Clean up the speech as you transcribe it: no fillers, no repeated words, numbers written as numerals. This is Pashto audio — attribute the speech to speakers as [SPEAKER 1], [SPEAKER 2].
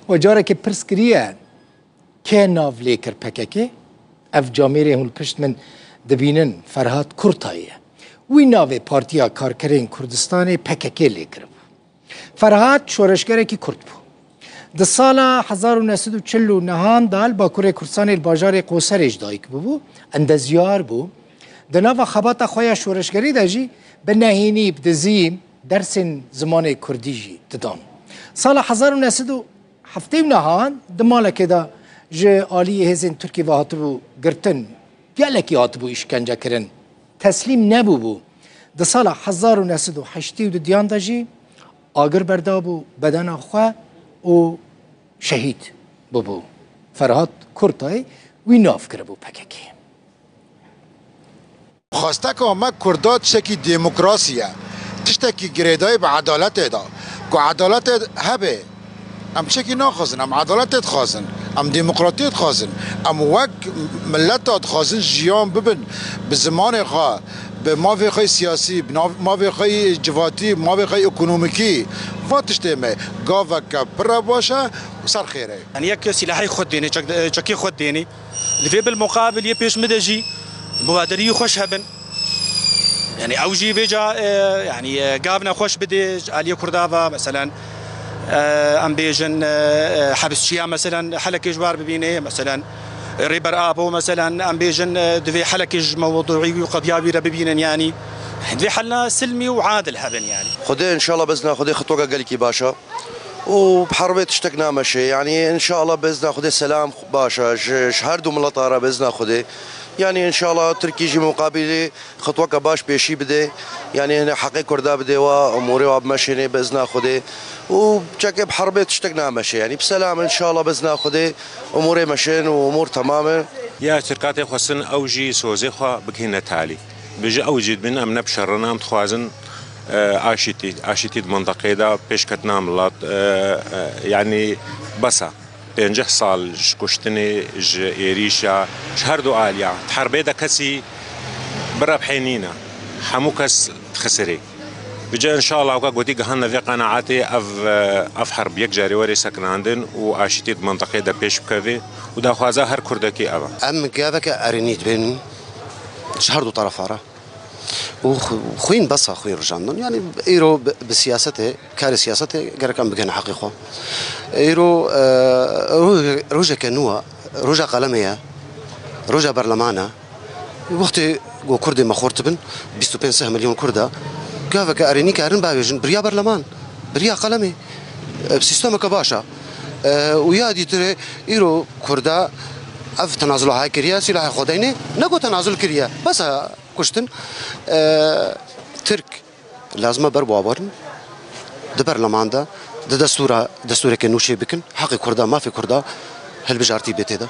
[SPEAKER 1] و جارك برس كريا كان ناف ليكر بككي اف جاميري هون پشت من دبينن فرهاد كورتاية وي ناوي بارتيا كاركرين كردستاني بككي ليكر فرهاد شورشگره کی کرد بو د سالا 1940 نهان دال باکوره کردستان الباجار قوسرج دایک بو اندزیار بو د ناو خبات خویا شورشگری دجی بنهینی بدزیم درس زمان کردیجی تدان سال 1970 نهان د مالک دا ج عالی هزن ترکی و هاتبو گرتن گلکی هاتبو işkence کرن تسلیم نبو بو د سال 1980 دیان دجی آگر بردابو بدن خواه و شهید ببو فرهاد کرتای وی ناف کربو پککی
[SPEAKER 2] خواسته که ما کردات شکی دموکراسیه تشتکی گریدای به عدالت دا که عدالت هبه ام شکی ناخوازن ام عدالت خازن ام دموکراتیت خازن ام وک ملت خازن جیان ببن به زمان خواه به ماوی خواهی سیاسی به ماوی خواهی جواتی ماوی خواهی اکنومیکی فاتش تیمه گاوه که پر باشه سر خیره
[SPEAKER 3] يعني یک سلاحی خود دینی چکی خود دینی لفي بالمقابل يبيش مدجي مبادري خوش هبن يعني اوجي بيجا يعني قابنا خوش بدي علي كردافا مثلا ام بيجن حبس شيا مثلا حلقة جوار ببيني مثلا ريبر ابو مثلا ام بيجن دفي حلقة موضوعي وقضيابي ببينن يعني دفي حلنا سلمي وعادل هبن يعني
[SPEAKER 4] خدي ان شاء الله باذن الله خدي خطوه قال لك باشا وبحربة اشتقنا مشي يعني ان شاء الله باذن الله خدي السلام باشا شهردوا من الطاره باذن الله خدي يعني ان شاء الله تركي يجي مقابله خطوه كباش بيشي بده يعني هنا حقي كردا بده واموري وبمشيني باذن الله خدي وبشكل بحربة اشتقنا مشي يعني بسلام ان شاء الله باذن الله خدي اموري مشين وامور تماما
[SPEAKER 5] يا شركات خصن اوجي سوزي خو بكينا تالي بيجي اوجد من امنا بشرنا متخوازن آشتی منطقه دا پیش کتنا ملات يعني بسا 5 سال کشتنی ایریشا هر دو آلیا حربه دا کسی برا بحینینا همو کس خسری بجا ان شاء الله وكا قوتي قهنا في قناعاتي اف حرب يك جاري وري سكناندن واشتي منطقه دا پیش بكوي ودا خوازا هر كردكي ابا
[SPEAKER 6] ام كافك ارينيت بين شهر دو طرفاره وخوين بس خوين رجعنا يعني ايرو بسياسته كار سياسته قال كان بكن حقيقه ايرو روجا كنوا روجا قلميه روجا برلمانه وقت جو كردي مخورتبن 25 مليون كرده كافك اريني كارن باجن بريا برلمان بريا قلمي بسيستم كباشا ويا دي ترى ايرو كرده اف تنازل هاي كريا سلاح خديني نكو تنازل كريا بس كشتن ترك لازم بربوابرن ده برلمان ده دستور كنوشي بكن حق كردا ما في كردا هل بجارتي بيتي ده